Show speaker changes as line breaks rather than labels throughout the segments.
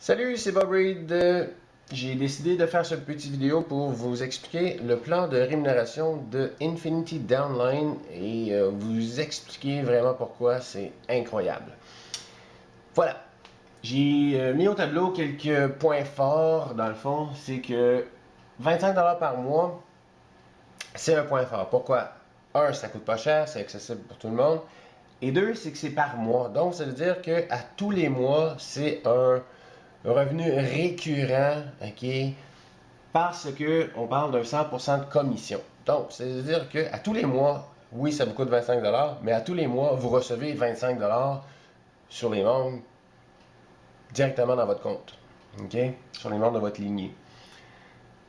Salut, c'est Bob Reed. J'ai décidé de faire cette petite vidéo pour vous expliquer le plan de rémunération de Infinity Downline et vous expliquer vraiment pourquoi c'est incroyable. Voilà, j'ai mis au tableau quelques points forts dans le fond. C'est que 25$ par mois, c'est un point fort. Pourquoi? Un, ça coûte pas cher, c'est accessible pour tout le monde. Et deux, c'est que c'est par mois. Donc, ça veut dire qu'à tous les mois, c'est un revenu récurrent, ok, parce que on parle d'un 100% de commission. Donc, c'est-à-dire qu'à tous les mois, oui, ça vous coûte 25$, mais à tous les mois, vous recevez 25$ sur les membres directement dans votre compte, ok, sur les membres de votre lignée.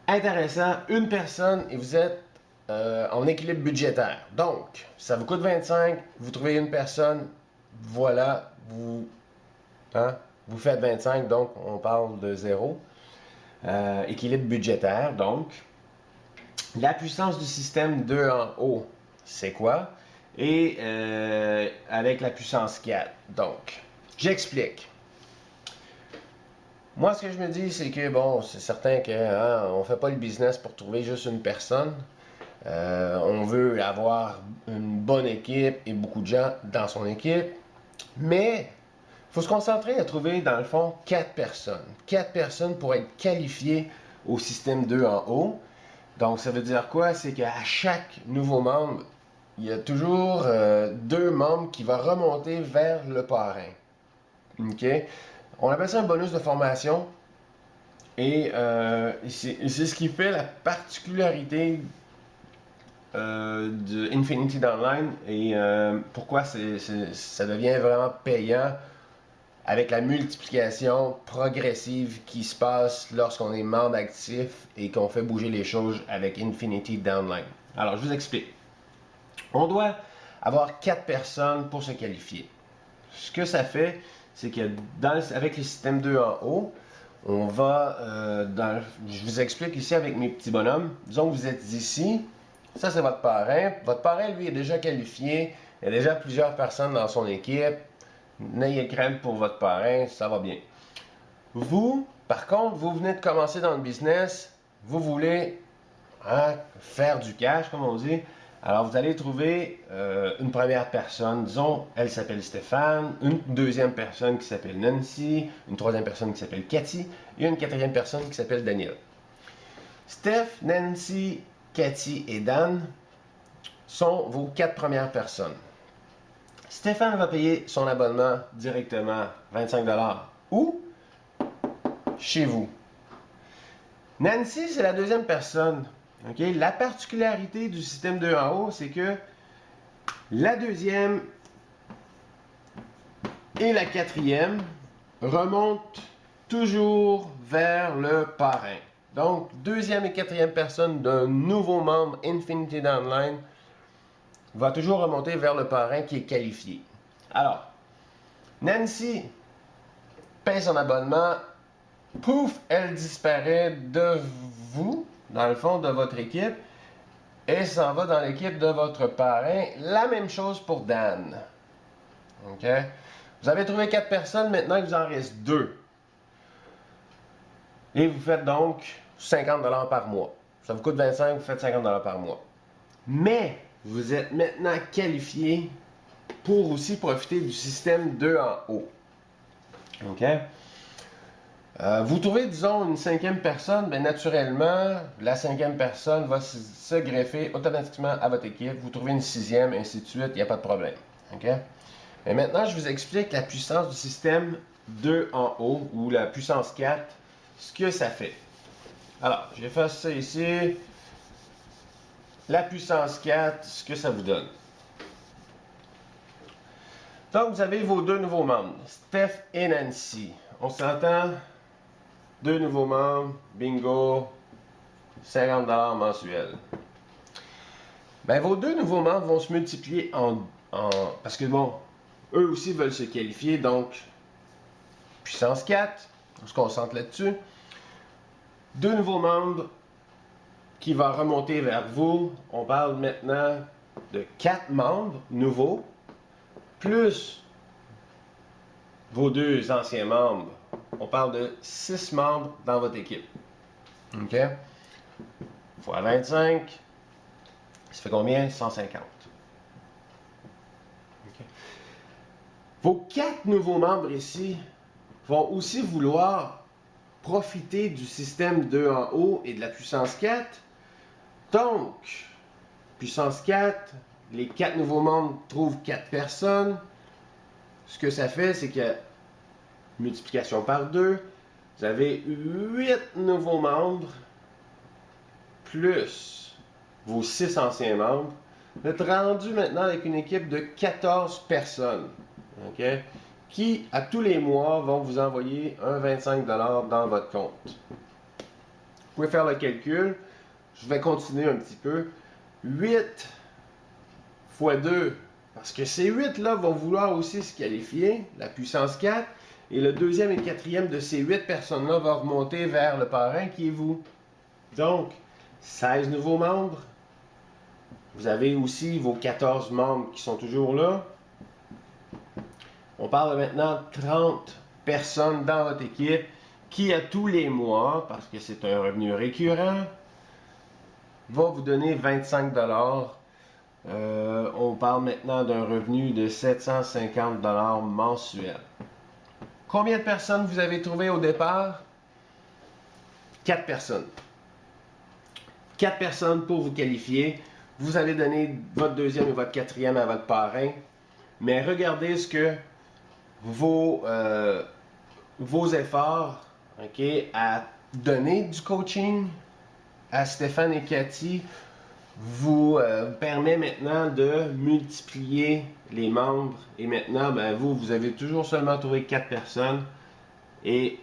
Intéressant, une personne et vous êtes en équilibre budgétaire. Donc, ça vous coûte 25, vous trouvez une personne, voilà, vous faites 25, donc on parle de 0. Équilibre budgétaire, donc. La puissance du système 2 en haut, c'est quoi? Et avec la puissance 4. Donc, j'explique. Moi, ce que je me dis, c'est que, bon, c'est certain qu'on ne fait pas le business pour trouver juste une personne. On veut avoir une bonne équipe et beaucoup de gens dans son équipe. Mais il faut se concentrer à trouver, dans le fond, 4 personnes. 4 personnes pour être qualifiées au système 2 en haut. Donc, ça veut dire quoi? C'est qu'à chaque nouveau membre, il y a toujours 2 membres qui vont remonter vers le parrain. OK? On appelle ça un bonus de formation. Et c'est ce qui fait la particularité de Infinity Downline et pourquoi ça devient vraiment payant avec la multiplication progressive qui se passe lorsqu'on est membre actif et qu'on fait bouger les choses avec Infinity Downline. Alors, je vous explique. On doit avoir 4 personnes pour se qualifier. Ce que ça fait, c'est que avec le système 2 en haut, on va, je vous explique ici avec mes petits bonhommes. Disons que vous êtes ici, ça c'est votre parrain. Votre parrain, lui, est déjà qualifié. Il y a déjà plusieurs personnes dans son équipe. N'ayez crainte pour votre parrain, ça va bien. Vous, par contre, vous venez de commencer dans le business, vous voulez faire du cash, comme on dit. Alors, vous allez trouver une première personne, disons, elle s'appelle Stéphane, une deuxième personne qui s'appelle Nancy, une troisième personne qui s'appelle Cathy, et une quatrième personne qui s'appelle Daniel. Steph, Nancy, Cathy et Dan sont vos 4 premières personnes. Stéphane va payer son abonnement directement, 25$, ou chez vous. Nancy, c'est la deuxième personne. Okay? La particularité du système 2 en haut, c'est que la deuxième et la quatrième remontent toujours vers le parrain. Donc, deuxième et quatrième personne d'un nouveau membre Infinity Downline va toujours remonter vers le parrain qui est qualifié. Alors, Nancy paye son abonnement, pouf, elle disparaît de vous, dans le fond de votre équipe, et s'en va dans l'équipe de votre parrain. La même chose pour Dan. OK? Vous avez trouvé 4 personnes, maintenant il vous en reste 2. Et vous faites donc 50$ par mois. Ça vous coûte 25, vous faites 50$ par mois. Mais vous êtes maintenant qualifié pour aussi profiter du système 2 en haut. OK? Vous trouvez, disons, une 5e personne, bien naturellement, la 5e personne va se greffer automatiquement à votre équipe. Vous trouvez une 6e, ainsi de suite, il n'y a pas de problème. OK? Et maintenant, je vous explique la puissance du système 2 en haut, ou la puissance 4, ce que ça fait. Alors, j'efface ça ici. La puissance 4, ce que ça vous donne. Donc, vous avez vos 2 nouveaux membres, Steph et Nancy. On s'entend, 2 nouveaux membres, bingo, 50$ mensuels. Ben, vos 2 nouveaux membres vont se multiplier parce que, bon, eux aussi veulent se qualifier, donc, puissance 4, on se concentre là-dessus. 2 nouveaux membres qui vont remonter vers vous. On parle maintenant de 4 membres nouveaux, plus vos 2 anciens membres on parle de 6 membres dans votre équipe. OK? Fois 25, ça fait combien? 150. OK? Vos 4 nouveaux membres ici vont aussi vouloir profiter du système 2 en haut et de la puissance 4. Donc, puissance 4, les 4 nouveaux membres trouvent 4 personnes. Ce que ça fait, c'est que multiplication par 2, vous avez 8 nouveaux membres plus vos 6 anciens membres. Vous êtes rendu maintenant avec une équipe de 14 personnes, okay, qui, à tous les mois, vont vous envoyer un 25$ dans votre compte. Vous pouvez faire le calcul. Je vais continuer un petit peu. 8 fois 2, parce que ces 8-là vont vouloir aussi se qualifier, la puissance 4, et le deuxième et le quatrième de ces 8 personnes-là va remonter vers le parrain qui est vous. Donc, 16 nouveaux membres. Vous avez aussi vos 14 membres qui sont toujours là. On parle maintenant de 30 personnes dans votre équipe qui, à tous les mois, parce que c'est un revenu récurrent, va vous donner 25$. On parle maintenant d'un revenu de 750$ mensuel. Combien de personnes vous avez trouvé au départ? 4 personnes. 4 personnes pour vous qualifier. Vous allez donner votre deuxième et votre quatrième à votre parrain. Mais regardez ce que vos efforts, okay, à donner du coaching à Stéphane et Cathy vous permet maintenant de multiplier les membres. Et maintenant, ben, vous avez toujours seulement trouvé 4 personnes et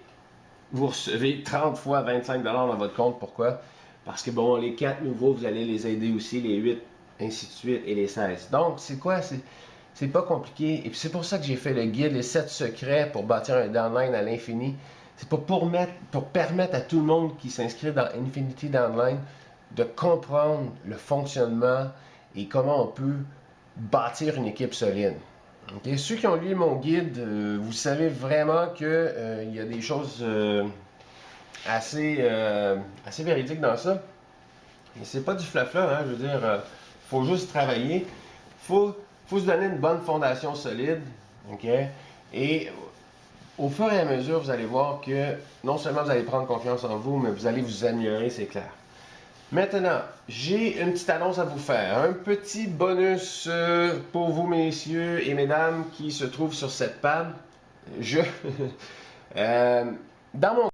vous recevez 30 fois 25$ dans votre compte. Pourquoi? Parce que bon, les 4 nouveaux, vous allez les aider aussi, les 8, ainsi de suite, et les 16. Donc, c'est quoi? C'est pas compliqué. Et puis c'est pour ça que j'ai fait le guide, les 7 secrets pour bâtir un downline à l'infini. C'est pas pour permettre à tout le monde qui s'inscrit dans Infinity Downline de comprendre le fonctionnement et comment on peut bâtir une équipe solide. Okay? Ceux qui ont lu mon guide, vous savez vraiment que il y a des choses assez véridiques dans ça. Mais c'est pas du flafla, hein, je veux dire, faut juste travailler. Faut se donner une bonne fondation solide. Okay? Et au fur et à mesure, vous allez voir que non seulement vous allez prendre confiance en vous, mais vous allez vous améliorer, c'est clair. Maintenant, j'ai une petite annonce à vous faire. Un petit bonus pour vous, messieurs et mesdames, qui se trouvent sur cette table. Dans mon